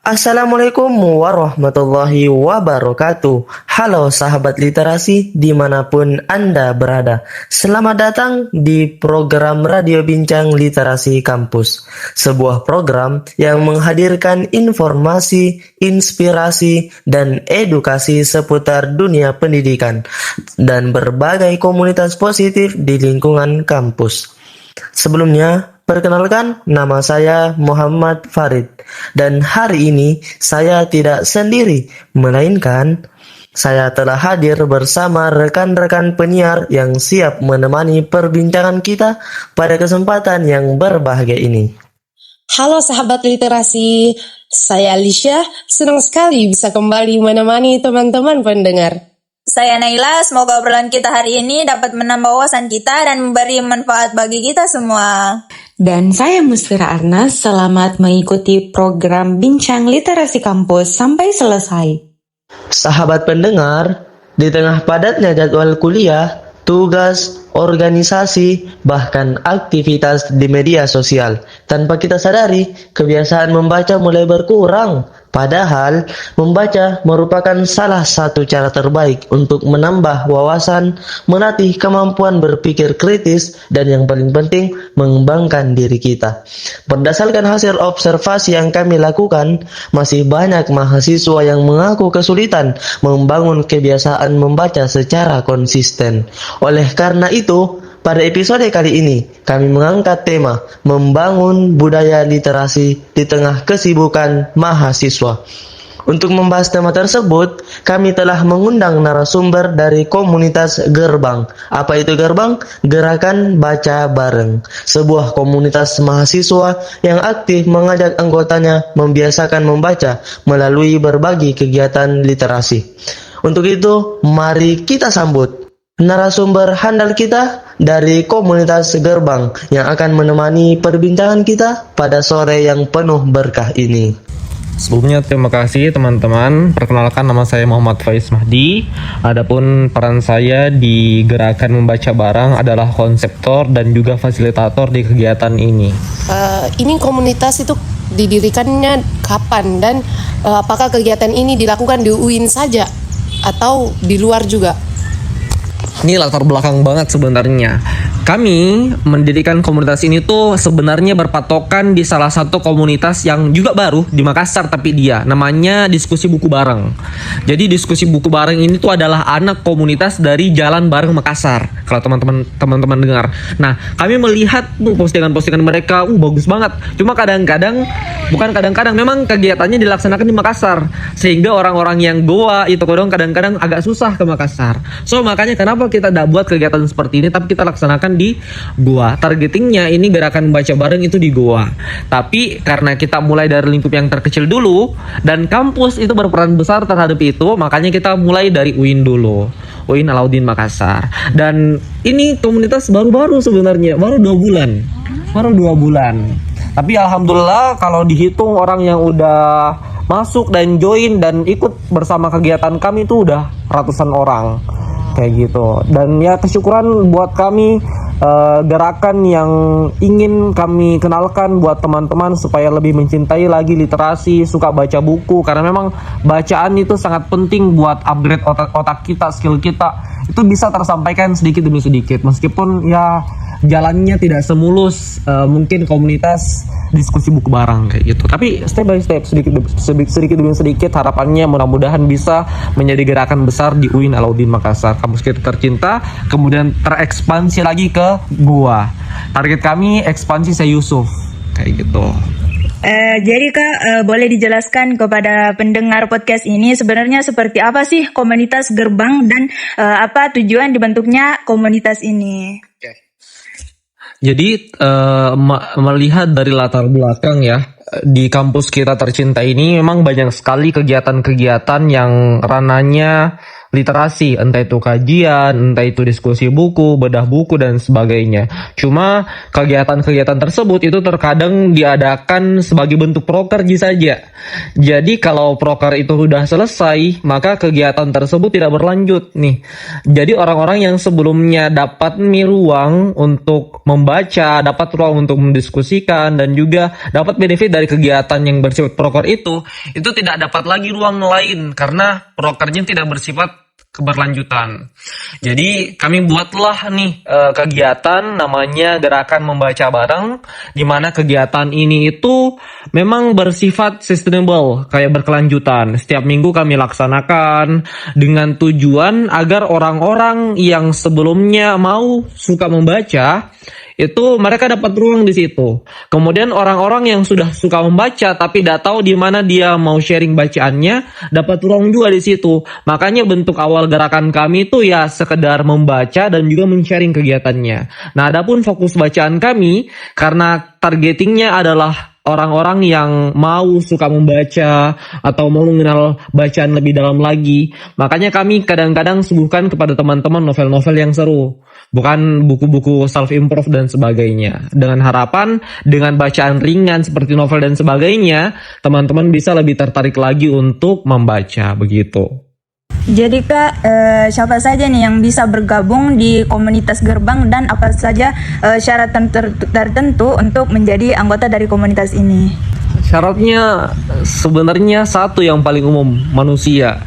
Assalamualaikum warahmatullahi wabarakatuh. Halo sahabat literasi dimanapun Anda berada. Selamat datang di program Radio Bincang Literasi Kampus. Sebuah program yang menghadirkan informasi, inspirasi, dan edukasi seputar dunia pendidikan dan berbagai komunitas positif di lingkungan kampus. Sebelumnya, perkenalkan, nama saya Muhammad Farid, dan hari ini saya tidak sendiri, melainkan saya telah hadir bersama rekan-rekan penyiar yang siap menemani perbincangan kita pada kesempatan yang berbahagia ini. Halo sahabat literasi, saya Alicia, senang sekali bisa kembali menemani teman-teman pendengar. Saya Naila, semoga obrolan kita hari ini dapat menambah wawasan kita dan memberi manfaat bagi kita semua. Dan saya Musfira Arnas, selamat mengikuti program Bincang Literasi Kampus sampai selesai. Sahabat pendengar, di tengah padatnya jadwal kuliah, tugas, organisasi, bahkan aktivitas di media sosial, tanpa kita sadari, kebiasaan membaca mulai berkurang. Padahal, membaca merupakan salah satu cara terbaik untuk menambah wawasan, melatih kemampuan berpikir kritis, dan yang paling penting, mengembangkan diri kita. Berdasarkan hasil observasi yang kami lakukan, masih banyak mahasiswa yang mengaku kesulitan membangun kebiasaan membaca secara konsisten. Oleh karena itu, pada episode kali ini, kami mengangkat tema membangun budaya literasi di tengah kesibukan mahasiswa. Untuk membahas tema tersebut, kami telah mengundang narasumber dari komunitas Gerbang. Apa itu Gerbang? Gerakan Baca Bareng. Sebuah komunitas mahasiswa yang aktif mengajak anggotanya membiasakan membaca melalui berbagai kegiatan literasi. Untuk itu, mari kita sambut narasumber handal kita dari komunitas Gerbang yang akan menemani perbincangan kita pada sore yang penuh berkah ini. Sebelumnya terima kasih teman-teman. Perkenalkan, nama saya Muhammad Faiz Mahdi. Adapun peran saya di Gerakan Membaca Bareng adalah konseptor dan juga fasilitator di kegiatan ini. Ini komunitas itu didirikannya kapan dan apakah kegiatan ini dilakukan di UIN saja atau di luar juga? Ini latar belakang banget sebenarnya. Kami mendirikan komunitas ini tuh sebenarnya berpatokan di salah satu komunitas yang juga baru di Makassar, tapi dia namanya Diskusi Buku Bareng. Jadi Diskusi Buku Bareng ini tuh adalah anak komunitas dari Jalan Bareng Makassar. Kalau teman-teman dengar. Nah, kami melihat postingan-postingan mereka, bagus banget. Cuma kadang-kadang memang kegiatannya dilaksanakan di Makassar, sehingga orang-orang yang Goa itu kadang-kadang agak susah ke Makassar. So makanya kenapa kita tidak buat kegiatan seperti ini, tapi kita laksanakan di Goa. Targetingnya ini gerakan baca bareng itu di Goa. Tapi karena kita mulai dari lingkup yang terkecil dulu dan kampus itu berperan besar terhadap itu, makanya kita mulai dari UIN dulu. UIN Alauddin Makassar. Dan ini komunitas baru-baru sebenarnya, baru 2 bulan. Baru 2 bulan. Tapi alhamdulillah kalau dihitung orang yang udah masuk dan join dan ikut bersama kegiatan kami itu udah ratusan orang. Kayak gitu. Dan ya kesyukuran buat kami, gerakan yang ingin kami kenalkan buat teman-teman supaya lebih mencintai lagi literasi, suka baca buku, karena memang bacaan itu sangat penting buat upgrade otak kita, skill kita itu bisa tersampaikan sedikit demi sedikit, meskipun ya jalannya tidak semulus mungkin komunitas Diskusi Buku Bareng kayak gitu. Tapi step by step, sedikit demi sedikit, harapannya mudah-mudahan bisa menjadi gerakan besar di UIN Alauddin Makassar, kampus kita tercinta, kemudian terekspansi lagi ke Goa. Target kami ekspansi se Yusuf kayak gitu. Jadi Kak, boleh dijelaskan kepada pendengar podcast ini sebenarnya seperti apa sih komunitas Gerbang dan apa tujuan dibentuknya komunitas ini? Jadi melihat dari latar belakang ya, di kampus kita tercinta ini memang banyak sekali kegiatan-kegiatan yang ranahnya literasi, entah itu kajian, entah itu diskusi buku, bedah buku dan sebagainya. Cuma kegiatan-kegiatan tersebut itu terkadang diadakan sebagai bentuk prokerji saja. Jadi kalau proker itu sudah selesai, maka kegiatan tersebut tidak berlanjut nih. Jadi orang-orang yang sebelumnya dapat ruang untuk membaca, dapat ruang untuk mendiskusikan dan juga dapat benefit dari kegiatan yang bersifat proker itu tidak dapat lagi ruang lain karena prokernya tidak bersifat keberlanjutan. Jadi kami buatlah nih kegiatan namanya Gerakan Membaca Bareng, di mana kegiatan ini itu memang bersifat sustainable, kayak berkelanjutan. Setiap minggu kami laksanakan dengan tujuan agar orang-orang yang sebelumnya suka membaca itu mereka dapat ruang di situ. Kemudian orang-orang yang sudah suka membaca tapi tidak tahu di mana dia mau sharing bacaannya, dapat ruang juga di situ. Makanya bentuk awal gerakan kami itu ya sekedar membaca dan juga men-sharing kegiatannya. Nah, adapun fokus bacaan kami karena targetingnya adalah orang-orang yang suka membaca atau mau mengenal bacaan lebih dalam lagi. Makanya kami kadang-kadang suguhkan kepada teman-teman novel-novel yang seru, bukan buku-buku self-improve dan sebagainya. Dengan harapan dengan bacaan ringan seperti novel dan sebagainya, teman-teman bisa lebih tertarik lagi untuk membaca, begitu. Jadi Kak, siapa saja nih yang bisa bergabung di komunitas Gerbang dan apa saja syarat tertentu untuk menjadi anggota dari komunitas ini? Syaratnya sebenarnya satu yang paling umum, manusia.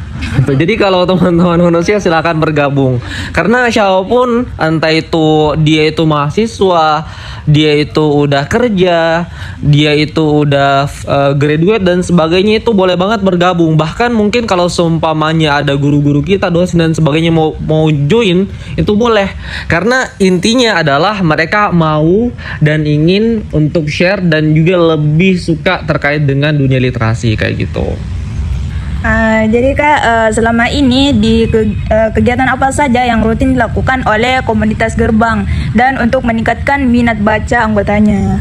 Jadi kalau teman-teman manusia silakan bergabung. Karena siapapun, entah itu dia itu mahasiswa, dia itu udah kerja, dia itu udah graduate dan sebagainya, itu boleh banget bergabung. Bahkan mungkin kalau seumpamanya ada guru-guru kita, dosen dan sebagainya mau join, itu boleh. Karena intinya adalah mereka mau dan ingin untuk share dan juga lebih suka terkait dengan dunia literasi kayak gitu. Jadi Kak, selama ini di kegiatan apa saja yang rutin dilakukan oleh komunitas Gerbang dan untuk meningkatkan minat baca anggotanya?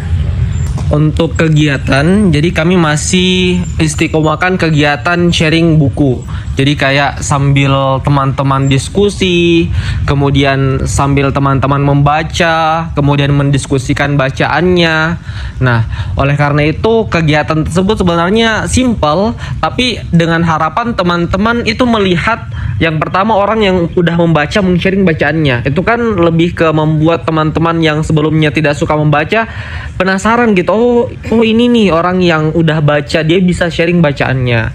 Untuk kegiatan, jadi kami masih istiqomahkan kegiatan sharing buku. Jadi kayak sambil teman-teman diskusi, kemudian sambil teman-teman membaca, kemudian mendiskusikan bacaannya. Nah, oleh karena itu kegiatan tersebut sebenarnya simpel, tapi dengan harapan teman-teman itu melihat yang pertama orang yang udah membaca men-sharing bacaannya. Itu kan lebih ke membuat teman-teman yang sebelumnya tidak suka membaca penasaran gitu. Oh ini nih orang yang udah baca, dia bisa sharing bacaannya.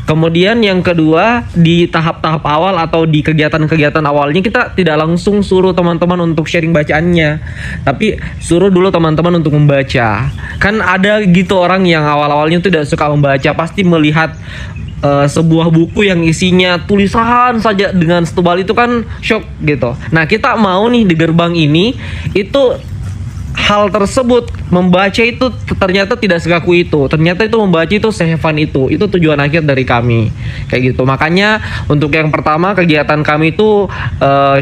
Kemudian yang kedua, di tahap-tahap awal atau di kegiatan-kegiatan awalnya kita tidak langsung suruh teman-teman untuk sharing bacaannya, tapi suruh dulu teman-teman untuk membaca. Kan ada gitu orang yang awal-awalnya tidak suka membaca, pasti melihat sebuah buku yang isinya tulisan saja dengan setebal itu kan shock gitu. Nah, kita mau nih di Gerbang ini itu hal tersebut, membaca itu ternyata tidak sekaku itu. Ternyata itu membaca itu se-fun itu tujuan akhir dari kami kayak gitu. Makanya untuk yang pertama kegiatan kami itu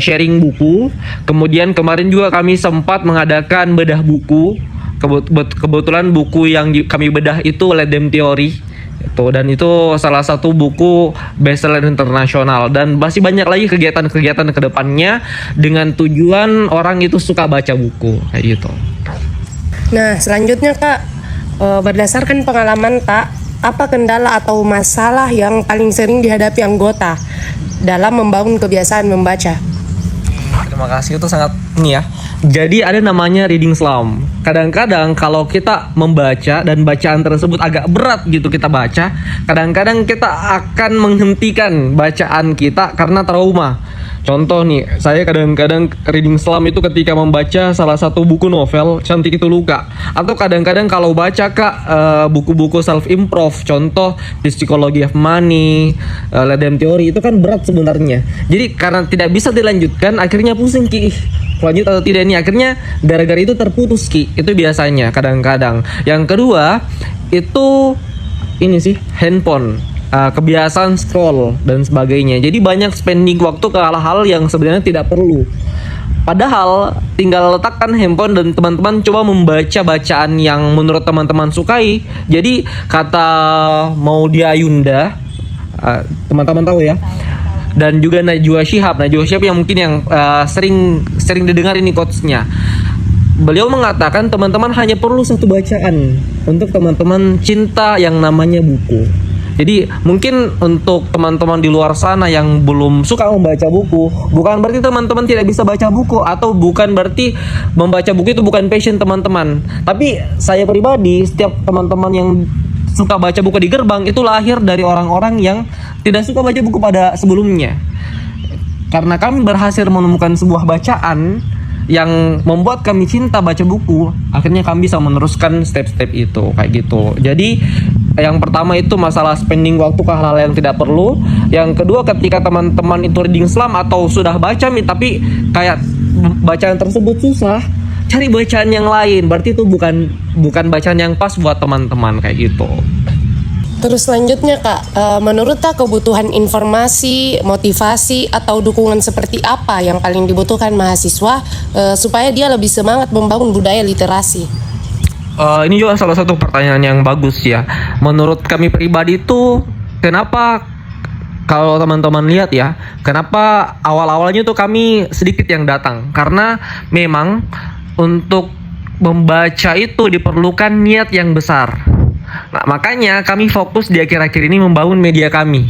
sharing buku. Kemudian kemarin juga kami sempat mengadakan bedah buku. Kebetulan buku yang kami bedah itu Let Them Theory dan itu salah satu buku bestseller internasional, dan masih banyak lagi kegiatan-kegiatan ke depannya dengan tujuan orang itu suka baca buku kayak gitu. Nah, selanjutnya Kak, berdasarkan pengalaman Kak, apa kendala atau masalah yang paling sering dihadapi anggota dalam membangun kebiasaan membaca? Terima kasih, itu sangat ini ya. Jadi ada namanya reading slump. Kadang-kadang kalau kita membaca dan bacaan tersebut agak berat gitu kita baca, kadang-kadang kita akan menghentikan bacaan kita karena trauma. Contoh nih, saya kadang-kadang reading slump itu ketika membaca salah satu buku novel Cantik Itu Luka. Atau kadang-kadang kalau baca Kak buku-buku self-improve, contoh Psychology of Money, Let Them Theory, itu kan berat sebenarnya. Jadi karena tidak bisa dilanjutkan, akhirnya pusing Ki, lanjut atau tidak nih, akhirnya gara-gara itu terputus Ki. Itu biasanya kadang-kadang. Yang kedua itu ini sih, handphone, kebiasaan scroll dan sebagainya. Jadi banyak spending waktu ke hal-hal yang sebenarnya tidak perlu. Padahal tinggal letakkan handphone dan teman-teman coba membaca bacaan yang menurut teman-teman sukai. Jadi kata Maudy Ayunda, teman-teman tahu ya, dan juga Najwa Shihab yang mungkin yang sering didengar ini quotes-nya. Beliau mengatakan teman-teman hanya perlu satu bacaan untuk teman-teman cinta yang namanya buku. Jadi mungkin untuk teman-teman di luar sana yang belum suka membaca buku, bukan berarti teman-teman tidak bisa baca buku, atau bukan berarti membaca buku itu bukan passion teman-teman. Tapi saya pribadi, setiap teman-teman yang suka baca buku di Gerbang itu lahir dari orang-orang yang tidak suka baca buku pada sebelumnya. Karena kami berhasil menemukan sebuah bacaan yang membuat kami cinta baca buku, akhirnya kami bisa meneruskan step-step itu kayak gitu. Jadi yang pertama itu masalah spending waktu ke hal-hal yang tidak perlu. Yang kedua, ketika teman-teman itu reading slump atau sudah baca tapi kayak bacaan tersebut susah, cari bacaan yang lain. Berarti itu bukan bacaan yang pas buat teman-teman kayak gitu. Terus selanjutnya Kak, menurut Kak kebutuhan informasi, motivasi, atau dukungan seperti apa yang paling dibutuhkan mahasiswa supaya dia lebih semangat membangun budaya literasi? Ini juga salah satu pertanyaan yang bagus ya. Menurut kami pribadi itu, kenapa kalau teman-teman lihat ya, kenapa awal-awalnya tuh kami sedikit yang datang? Karena memang untuk membaca itu diperlukan niat yang besar. Nah, makanya kami fokus di akhir-akhir ini membangun media kami.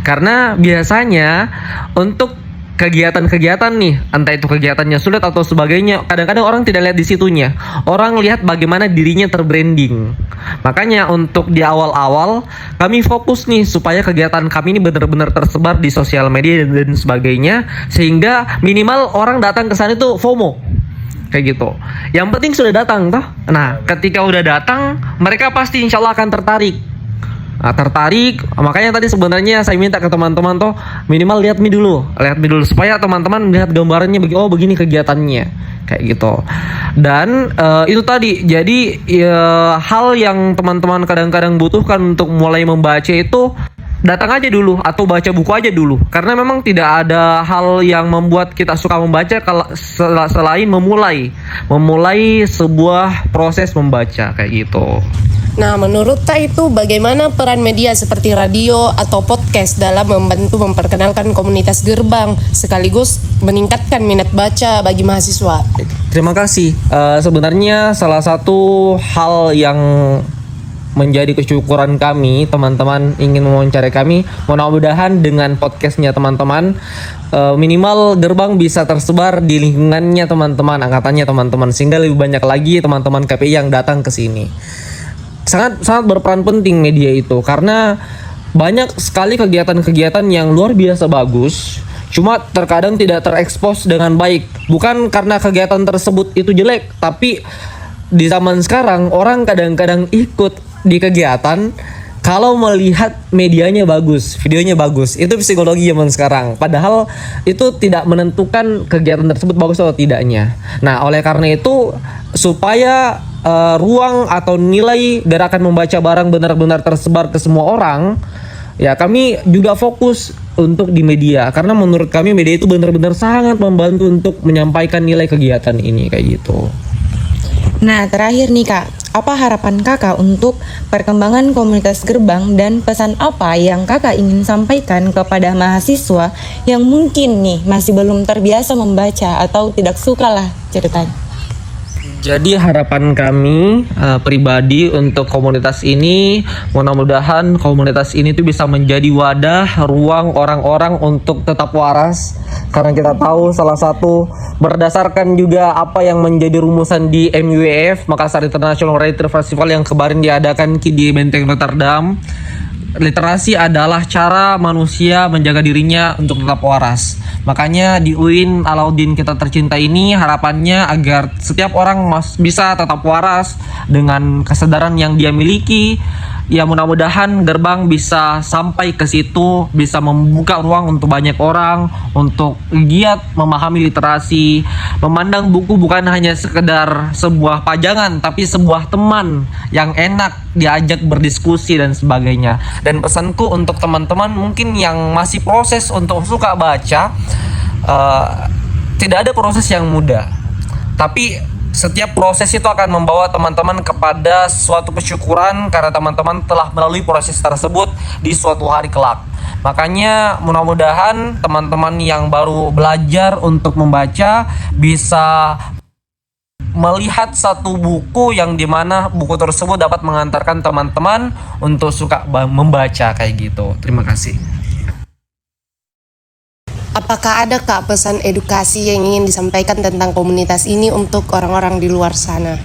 Karena biasanya untuk kegiatan-kegiatan nih, entah itu kegiatannya sulit atau sebagainya, kadang-kadang orang tidak lihat di situnya. Orang lihat bagaimana dirinya terbranding. Makanya untuk di awal-awal kami fokus nih supaya kegiatan kami ini benar-benar tersebar di sosial media dan sebagainya, sehingga minimal orang datang ke sana itu FOMO. Kayak gitu. Yang penting sudah datang toh. Nah, ketika udah datang, mereka pasti insya Allah akan tertarik. Nah, tertarik. Makanya tadi sebenarnya saya minta ke teman-teman toh minimal lihat dulu supaya teman-teman melihat gambarannya begini kegiatannya kayak gitu. Dan itu tadi. Jadi hal yang teman-teman kadang-kadang butuhkan untuk mulai membaca itu, datang aja dulu atau baca buku aja dulu, karena memang tidak ada hal yang membuat kita suka membaca selain memulai sebuah proses membaca kayak gitu. Nah, menurut Kak itu bagaimana peran media seperti radio atau podcast dalam membantu memperkenalkan komunitas Gerbang sekaligus meningkatkan minat baca bagi mahasiswa? Terima kasih. Sebenarnya salah satu hal yang menjadi kesyukuran kami, teman-teman ingin mewawancarai kami, mudah-mudahan dengan podcastnya teman-teman minimal Gerbang bisa tersebar di lingkungannya teman-teman, angkatannya teman-teman, sehingga lebih banyak lagi teman-teman KPI yang datang ke sini. Sangat berperan penting media itu, karena banyak sekali kegiatan-kegiatan yang luar biasa bagus, cuma terkadang tidak terekspos dengan baik. Bukan karena kegiatan tersebut itu jelek, tapi di zaman sekarang orang kadang-kadang ikut di kegiatan kalau melihat medianya bagus, videonya bagus. Itu psikologi zaman sekarang. Padahal itu tidak menentukan kegiatan tersebut bagus atau tidaknya. Nah, oleh karena itu supaya ruang atau nilai gerakan membaca barang benar-benar tersebar ke semua orang, ya kami juga fokus untuk di media. Karena menurut kami media itu benar-benar sangat membantu untuk menyampaikan nilai kegiatan ini kayak gitu. Nah, terakhir nih Kak, apa harapan Kakak untuk perkembangan komunitas Gerbang dan pesan apa yang Kakak ingin sampaikan kepada mahasiswa yang mungkin nih masih belum terbiasa membaca atau tidak suka lah ceritanya? Jadi harapan kami pribadi untuk komunitas ini, mudah-mudahan komunitas ini tuh bisa menjadi wadah, ruang orang-orang untuk tetap waras. Karena kita tahu salah satu berdasarkan juga apa yang menjadi rumusan di MUEF, Makassar International Writer Festival yang kemarin diadakan di Benteng Rotterdam. Literasi adalah cara manusia menjaga dirinya untuk tetap waras. Makanya di UIN Alauddin kita tercinta ini harapannya agar setiap orang bisa tetap waras dengan kesadaran yang dia miliki. Ya mudah-mudahan Gerbang bisa sampai ke situ, bisa membuka ruang untuk banyak orang untuk giat memahami literasi, memandang buku bukan hanya sekedar sebuah pajangan, tapi sebuah teman yang enak diajak berdiskusi dan sebagainya. Dan pesanku untuk teman-teman mungkin yang masih proses untuk suka baca, tidak ada proses yang mudah, tapi setiap proses itu akan membawa teman-teman kepada suatu kesyukuran karena teman-teman telah melalui proses tersebut di suatu hari kelak. Makanya mudah-mudahan teman-teman yang baru belajar untuk membaca bisa melihat satu buku yang dimana buku tersebut dapat mengantarkan teman-teman untuk suka membaca kayak gitu. Terima kasih. Apakah ada Kak pesan edukasi yang ingin disampaikan tentang komunitas ini untuk orang-orang di luar sana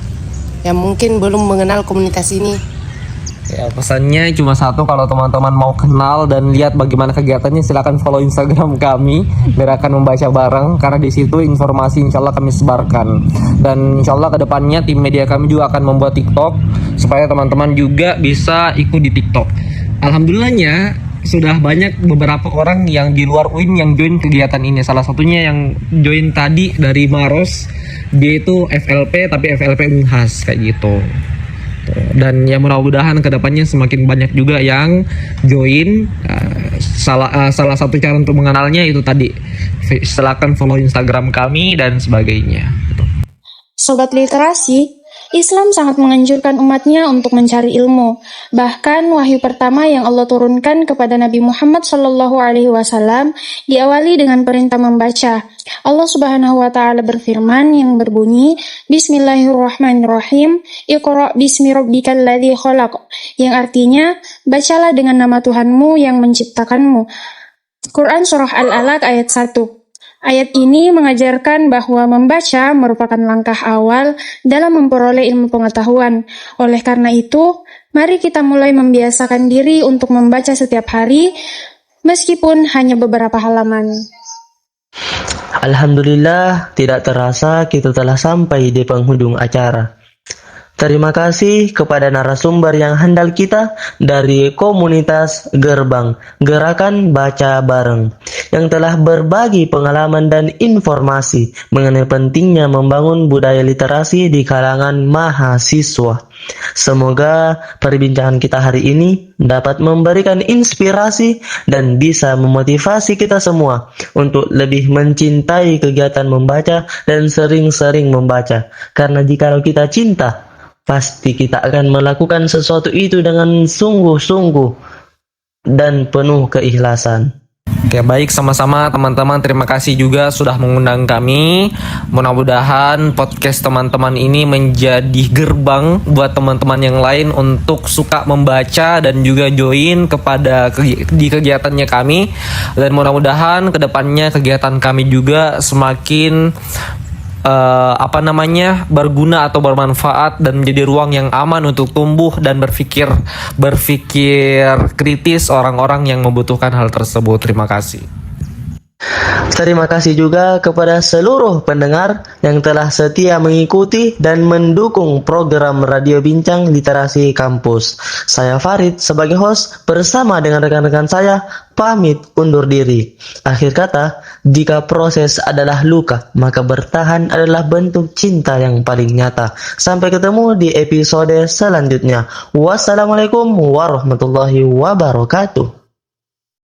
yang mungkin belum mengenal komunitas ini? Ya, pesannya cuma satu, kalau teman-teman mau kenal dan lihat bagaimana kegiatannya, silakan follow Instagram kami biar akan membaca bareng, karena di situ informasi insya Allah kami sebarkan. Dan insya Allah kedepannya tim media kami juga akan membuat TikTok supaya teman-teman juga bisa ikut di TikTok. Alhamdulillahnya sudah banyak beberapa orang yang di luar UIN yang join kegiatan ini. Salah satunya yang join tadi dari Maros, dia itu FLP tapi FLP Unhas kayak gitu. Dan ya mudah-mudahan kedepannya semakin banyak juga yang join. Salah satu cara untuk mengenalnya itu tadi, silakan follow Instagram kami dan sebagainya. Sobat literasi, Islam sangat menganjurkan umatnya untuk mencari ilmu. Bahkan wahyu pertama yang Allah turunkan kepada Nabi Muhammad SAW diawali dengan perintah membaca. Allah Subhanahu wa taala berfirman yang berbunyi, Bismillahirrahmanirrahim, Iqra bismi rabbikal ladzi khalaq, yang artinya bacalah dengan nama Tuhanmu yang menciptakanmu. Quran surah Al-Alaq ayat 1. Ayat ini mengajarkan bahwa membaca merupakan langkah awal dalam memperoleh ilmu pengetahuan. Oleh karena itu, mari kita mulai membiasakan diri untuk membaca setiap hari, meskipun hanya beberapa halaman. Alhamdulillah, tidak terasa kita telah sampai di penghujung acara. Terima kasih kepada narasumber yang handal kita dari komunitas Gerbang Gerakan Baca Bareng yang telah berbagi pengalaman dan informasi mengenai pentingnya membangun budaya literasi di kalangan mahasiswa. Semoga perbincangan kita hari ini dapat memberikan inspirasi dan bisa memotivasi kita semua untuk lebih mencintai kegiatan membaca dan sering-sering membaca. Karena jikalau kita cinta, pasti kita akan melakukan sesuatu itu dengan sungguh-sungguh dan penuh keikhlasan. Oke, baik, sama-sama teman-teman. Terima kasih juga sudah mengundang kami. Mudah-mudahan podcast teman-teman ini menjadi gerbang buat teman-teman yang lain untuk suka membaca dan juga join di kegiatannya kami. Dan mudah-mudahan kedepannya kegiatan kami juga semakin berguna atau bermanfaat dan menjadi ruang yang aman untuk tumbuh dan berpikir kritis orang-orang yang membutuhkan hal tersebut. Terima kasih. Terima kasih juga kepada seluruh pendengar yang telah setia mengikuti dan mendukung program Radio Bincang Literasi Kampus. Saya Farid sebagai host bersama dengan rekan-rekan saya pamit undur diri. Akhir kata, jika proses adalah luka, maka bertahan adalah bentuk cinta yang paling nyata. Sampai ketemu di episode selanjutnya. Wassalamualaikum warahmatullahi wabarakatuh.